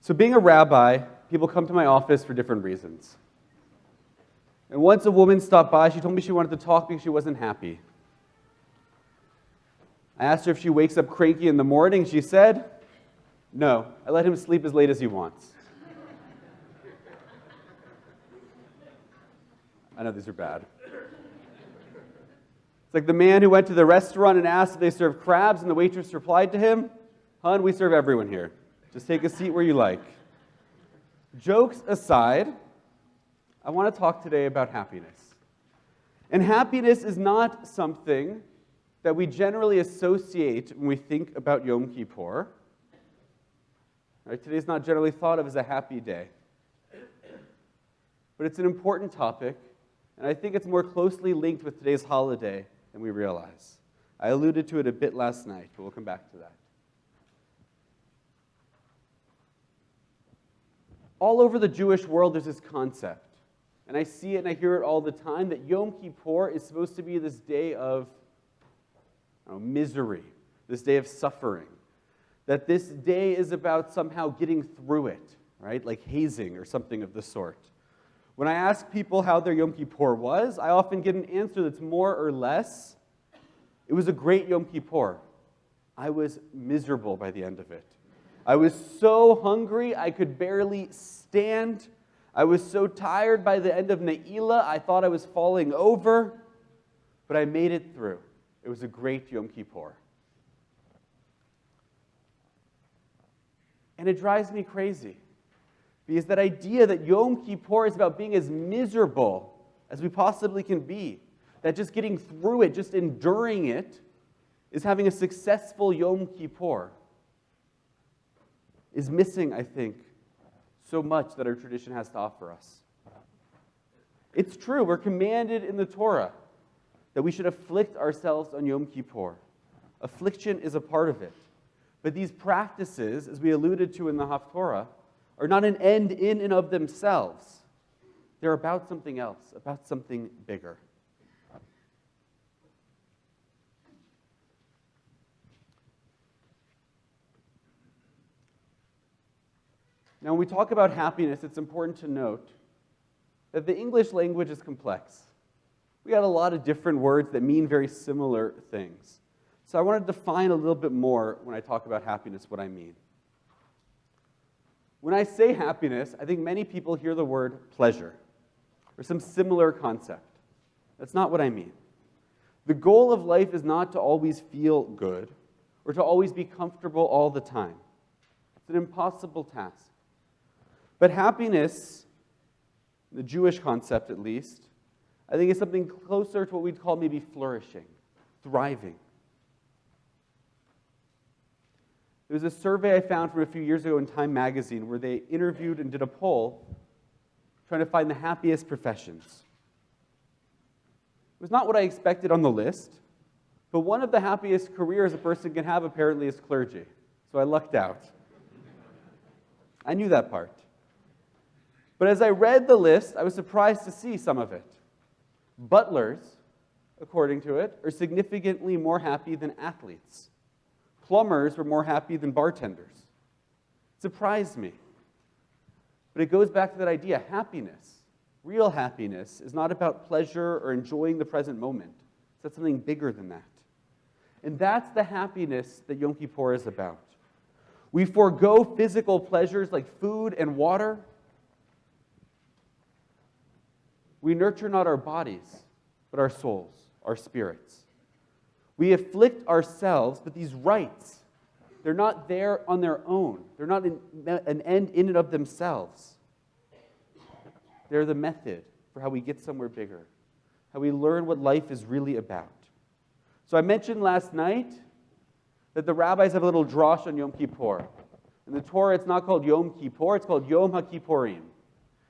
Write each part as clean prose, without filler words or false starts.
So being a rabbi, people come to my office for different reasons. And once a woman stopped by, she told me she wanted to talk because she wasn't happy. I asked her if she wakes up cranky in the morning. She said, no, I let him sleep as late as he wants. I know these are bad. It's like the man who went to the restaurant and asked if they serve crabs, and the waitress replied to him, "Hun, we serve everyone here. Just take a seat where you like." Jokes aside, I want to talk today about happiness. And happiness is not something that we generally associate when we think about Yom Kippur. Right? Today's not generally thought of as a happy day. But it's an important topic, and I think it's more closely linked with today's holiday than we realize. I alluded to it a bit last night, but we'll come back to that. All over the Jewish world, there's this concept, and I see it and I hear it all the time, that Yom Kippur is supposed to be this day of misery, this day of suffering, that this day is about somehow getting through it, right? Like hazing or something of the sort. When I ask people how their Yom Kippur was, I often get an answer that's more or less, it was a great Yom Kippur. I was miserable by the end of it. I was so hungry, I could barely stand. I was so tired by the end of Ne'ilah, I thought I was falling over, but I made it through. It was a great Yom Kippur. And it drives me crazy, because that idea that Yom Kippur is about being as miserable as we possibly can be, that just getting through it, just enduring it, is having a successful Yom Kippur, is missing, I think, so much that our tradition has to offer us. It's true, we're commanded in the Torah that we should afflict ourselves on Yom Kippur. Affliction is a part of it. But these practices, as we alluded to in the Haftorah, are not an end in and of themselves. They're about something else, about something bigger. Now, when we talk about happiness, it's important to note that the English language is complex. We got a lot of different words that mean very similar things. So I want to define a little bit more when I talk about happiness what I mean. When I say happiness, I think many people hear the word pleasure or some similar concept. That's not what I mean. The goal of life is not to always feel good or to always be comfortable all the time. It's an impossible task. But happiness, the Jewish concept at least, I think is something closer to what we'd call maybe flourishing, thriving. There was a survey I found from a few years ago in Time magazine where they interviewed and did a poll trying to find the happiest professions. It was not what I expected on the list, but one of the happiest careers a person can have apparently is clergy. So I lucked out. I knew that part. But as I read the list, I was surprised to see some of it. Butlers, according to it, are significantly more happy than athletes. Plumbers were more happy than bartenders. It surprised me. But it goes back to that idea, happiness, real happiness, is not about pleasure or enjoying the present moment. It's about something bigger than that. And that's the happiness that Yom Kippur is about. We forego physical pleasures like food and water. We nurture not our bodies, but our souls, our spirits. We afflict ourselves, but these rites, they're not there on their own. They're not an end in and of themselves. They're the method for how we get somewhere bigger, how we learn what life is really about. So I mentioned last night that the rabbis have a little drosh on Yom Kippur. In the Torah, it's not called Yom Kippur, it's called Yom HaKippurim.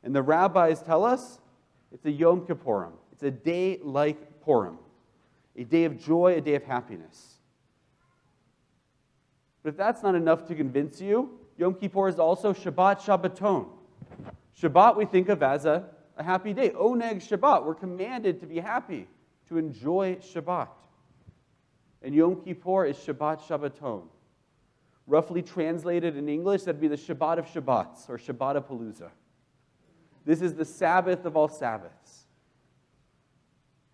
And the rabbis tell us it's a Yom Kippurim. It's a day like Purim, a day of joy, a day of happiness. But if that's not enough to convince you, Yom Kippur is also Shabbat Shabbaton. Shabbat we think of as a happy day. Oneg Shabbat. We're commanded to be happy, to enjoy Shabbat. And Yom Kippur is Shabbat Shabbaton. Roughly translated in English, that'd be the Shabbat of Shabbats, or Shabbatapalooza. This is the Sabbath of all Sabbaths.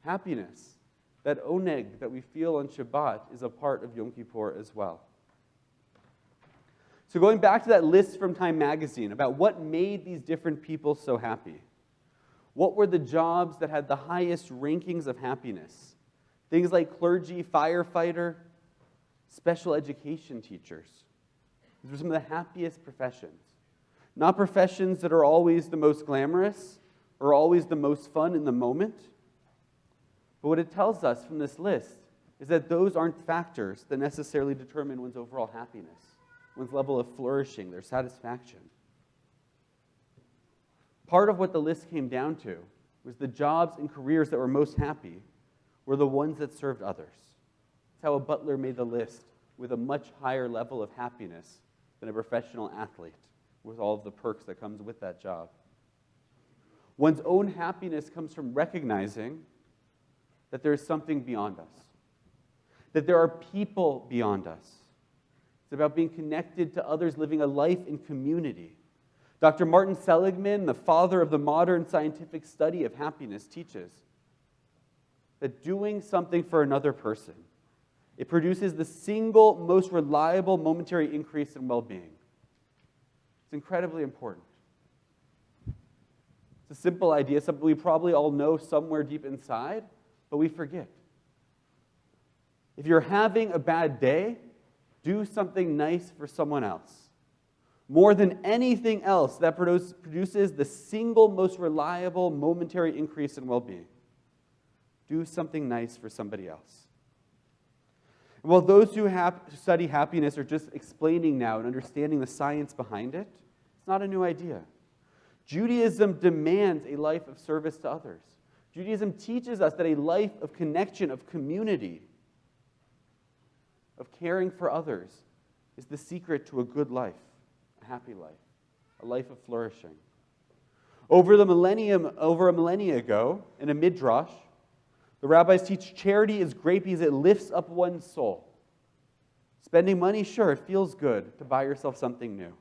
Happiness, that oneg that we feel on Shabbat, is a part of Yom Kippur as well. So going back to that list from Time magazine about what made these different people so happy. What were the jobs that had the highest rankings of happiness? Things like clergy, firefighter, special education teachers. These were some of the happiest professions. Not professions that are always the most glamorous or always the most fun in the moment. But what it tells us from this list is that those aren't factors that necessarily determine one's overall happiness, one's level of flourishing, their satisfaction. Part of what the list came down to was the jobs and careers that were most happy were the ones that served others. That's how a butler made the list with a much higher level of happiness than a professional athlete with all of the perks that comes with that job. One's own happiness comes from recognizing that there is something beyond us, that there are people beyond us. It's about being connected to others, living a life in community. Dr. Martin Seligman, the father of the modern scientific study of happiness, teaches that doing something for another person, it produces the single most reliable momentary increase in well-being. It's incredibly important. It's a simple idea, something we probably all know somewhere deep inside, but we forget. If you're having a bad day, do something nice for someone else. More than anything else, that produces the single most reliable momentary increase in well-being. Do something nice for somebody else. And while those who study happiness are just explaining now and understanding the science behind it, it's not a new idea. Judaism demands a life of service to others. Judaism teaches us that a life of connection, of community, of caring for others is the secret to a good life, a happy life, a life of flourishing. Over a millennia ago, in a midrash, the rabbis teach charity is great because it lifts up one's soul. Spending money, sure, it feels good to buy yourself something new,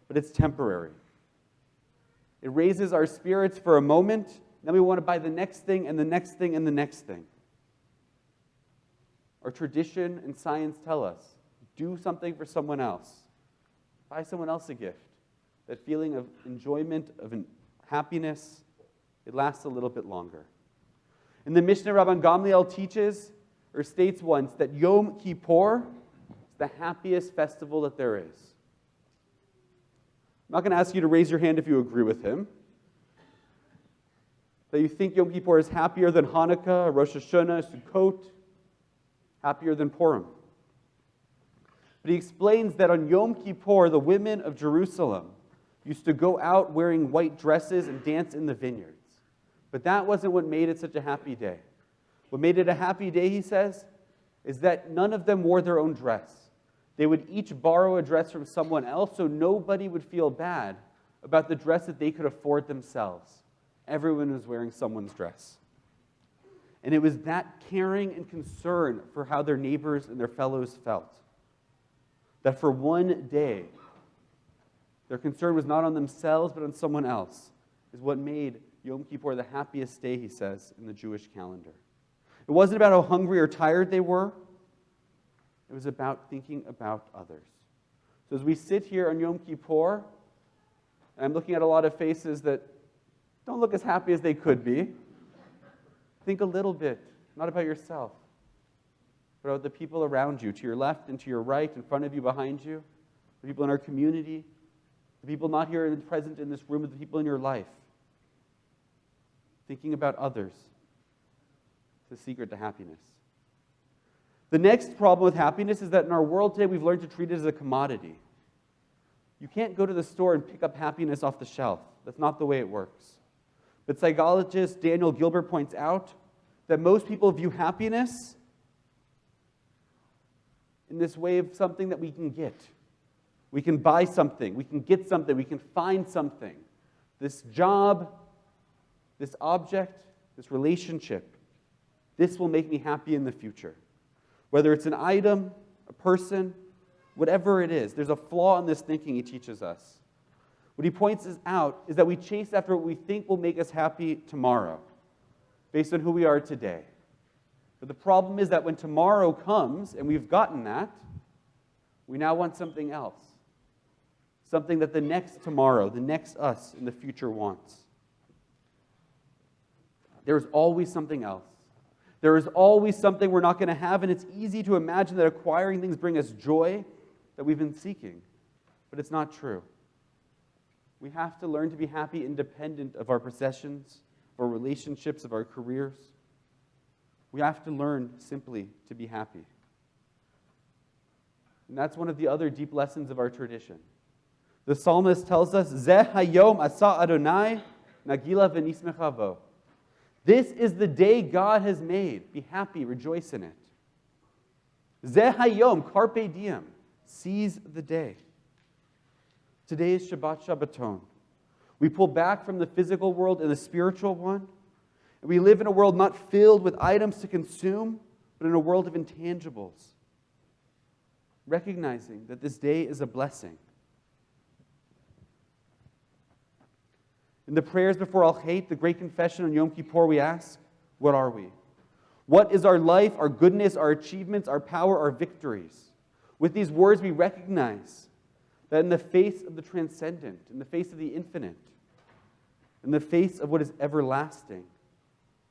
but it's temporary. It raises our spirits for a moment, then we want to buy the next thing and the next thing and the next thing. Our tradition and science tell us, do something for someone else. Buy someone else a gift. That feeling of enjoyment, of happiness, it lasts a little bit longer. In the Mishnah, Rabban Gamliel teaches, or states once, that Yom Kippur is the happiest festival that there is. I'm not going to ask you to raise your hand if you agree with him. That you think Yom Kippur is happier than Hanukkah, Rosh Hashanah, Sukkot, happier than Purim. But he explains that on Yom Kippur, the women of Jerusalem used to go out wearing white dresses and dance in the vineyards. But that wasn't what made it such a happy day. What made it a happy day, he says, is that none of them wore their own dress. They would each borrow a dress from someone else so nobody would feel bad about the dress that they could afford themselves. Everyone was wearing someone's dress. And it was that caring and concern for how their neighbors and their fellows felt, that for one day, their concern was not on themselves but on someone else, is what made Yom Kippur the happiest day, he says, in the Jewish calendar. It wasn't about how hungry or tired they were. It was about thinking about others. So as we sit here on Yom Kippur, and I'm looking at a lot of faces that don't look as happy as they could be, think a little bit, not about yourself, but about the people around you, to your left and to your right, in front of you, behind you, the people in our community, the people not here present in this room, but the people in your life. Thinking about others is the secret to happiness. The next problem with happiness is that in our world today, we've learned to treat it as a commodity. You can't go to the store and pick up happiness off the shelf. That's not the way it works. But psychologist Daniel Gilbert points out that most people view happiness in this way of something that we can get. We can buy something, we can get something, we can find something. This job, this object, this relationship, this will make me happy in the future. Whether it's an item, a person, whatever it is. There's a flaw in this thinking he teaches us. What he points out is that we chase after what we think will make us happy tomorrow, based on who we are today. But the problem is that when tomorrow comes, and we've gotten that, we now want something else. Something that the next tomorrow, the next us in the future wants. There's always something else. There is always something we're not going to have, and it's easy to imagine that acquiring things bring us joy that we've been seeking. But it's not true. We have to learn to be happy independent of our possessions, of our relationships, of our careers. We have to learn simply to be happy. And that's one of the other deep lessons of our tradition. The psalmist tells us, Zeh hayom asa Adonai, nagila v'nismecha bo. This is the day God has made. Be happy, rejoice in it. Zeh hayom, carpe diem. Seize the day. Today is Shabbat Shabbaton. We pull back from the physical world and the spiritual one. And we live in a world not filled with items to consume, but in a world of intangibles. Recognizing that this day is a blessing. In the prayers before Al-Chet, the great confession on Yom Kippur, we ask, what are we? What is our life, our goodness, our achievements, our power, our victories? With these words, we recognize that in the face of the transcendent, in the face of the infinite, in the face of what is everlasting,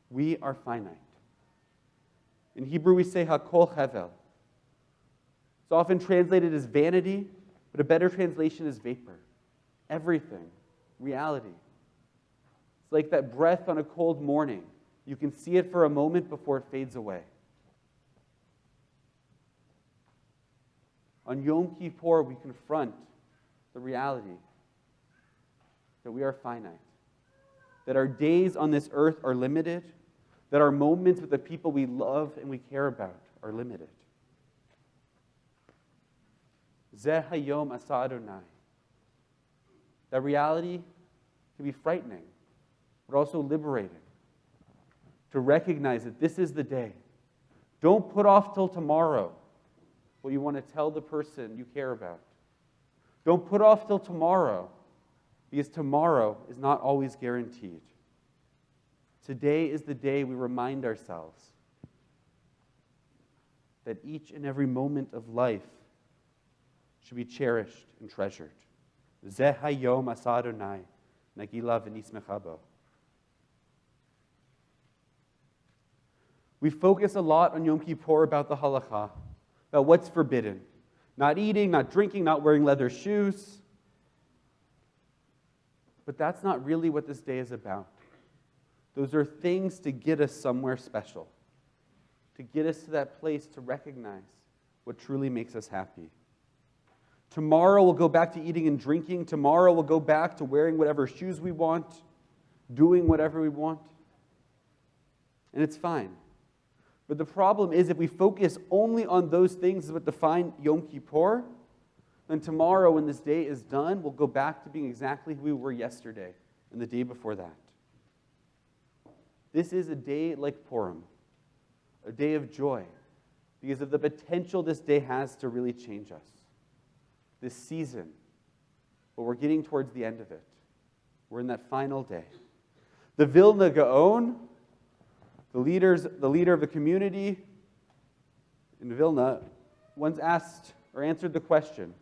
we are finite. In Hebrew, we say hakol hevel. It's often translated as vanity, but a better translation is vapor. Everything, reality. It's like that breath on a cold morning. You can see it for a moment before it fades away. On Yom Kippur, we confront the reality that we are finite, that our days on this earth are limited, that our moments with the people we love and we care about are limited. Zeh hayom asa Adonai. That reality can be frightening, but also liberating. To recognize that this is the day. Don't put off till tomorrow what you want to tell the person you care about. Don't put off till tomorrow, because tomorrow is not always guaranteed. Today is the day we remind ourselves that each and every moment of life should be cherished and treasured. Zeh hayom asa Adonai, nagila v'nismecha bo. We focus a lot on Yom Kippur about the halakha, about what's forbidden. Not eating, not drinking, not wearing leather shoes. But that's not really what this day is about. Those are things to get us somewhere special, to get us to that place to recognize what truly makes us happy. Tomorrow we'll go back to eating and drinking. Tomorrow we'll go back to wearing whatever shoes we want, doing whatever we want. And it's fine. But the problem is if we focus only on those things that define Yom Kippur, then tomorrow when this day is done, we'll go back to being exactly who we were yesterday and the day before that. This is a day like Purim, a day of joy, because of the potential this day has to really change us. This season, but we're getting towards the end of it. We're in that final day. The Vilna Gaon, the leader of the community in Vilna, once asked or answered the question,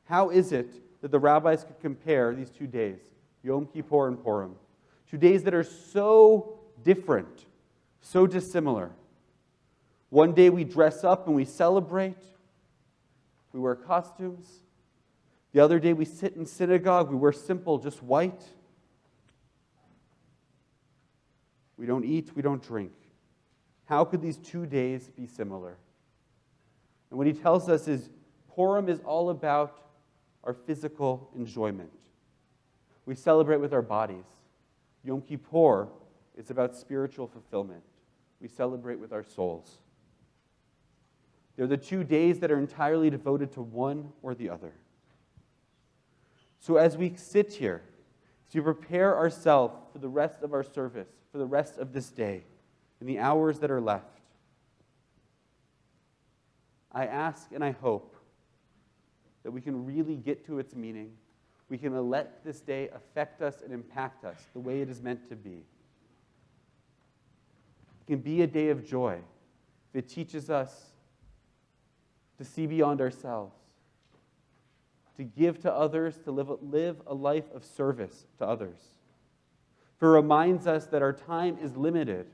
how is it that the rabbis could compare these 2 days, Yom Kippur and Purim, 2 days that are so different, so dissimilar? One day we dress up and we celebrate, we wear costumes. The other day we sit in synagogue, we wear simple, just white. We don't eat, we don't drink. How could these 2 days be similar? And what he tells us is Purim is all about our physical enjoyment. We celebrate with our bodies. Yom Kippur is about spiritual fulfillment. We celebrate with our souls. They're the 2 days that are entirely devoted to one or the other. So as we sit here, as we prepare ourselves for the rest of our service, for the rest of this day, in the hours that are left, I ask and I hope that we can really get to its meaning. We can let this day affect us and impact us the way it is meant to be. It can be a day of joy if it teaches us to see beyond ourselves, to give to others, to live a life of service to others. For it reminds us that our time is limited,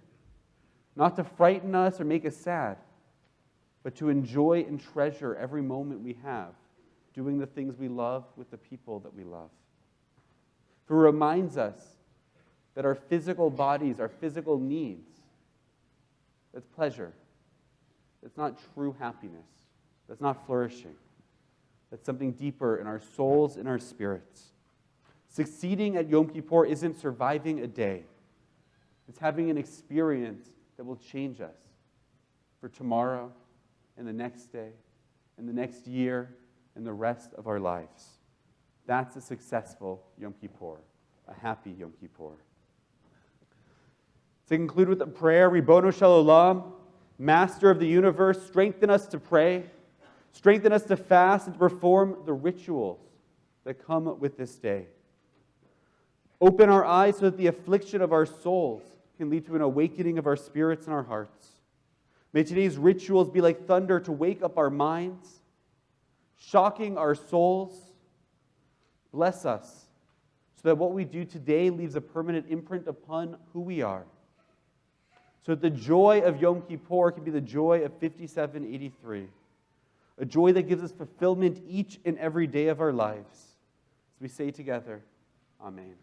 not to frighten us or make us sad, but to enjoy and treasure every moment we have, doing the things we love with the people that we love. For it reminds us that our physical bodies, our physical needs, that's pleasure. That's not true happiness. That's not flourishing. That's something deeper in our souls and our spirits. Succeeding at Yom Kippur isn't surviving a day. It's having an experience that will change us for tomorrow and the next day and the next year and the rest of our lives. That's a successful Yom Kippur, a happy Yom Kippur. To conclude with a prayer, Ribono Shel Olam, Master of the universe, strengthen us to pray, strengthen us to fast and to perform the rituals that come with this day. Open our eyes so that the affliction of our souls can lead to an awakening of our spirits and our hearts. May today's rituals be like thunder to wake up our minds, shocking our souls. Bless us so that what we do today leaves a permanent imprint upon who we are. So that the joy of Yom Kippur can be the joy of 5783, a joy that gives us fulfillment each and every day of our lives. As we say together, Amen.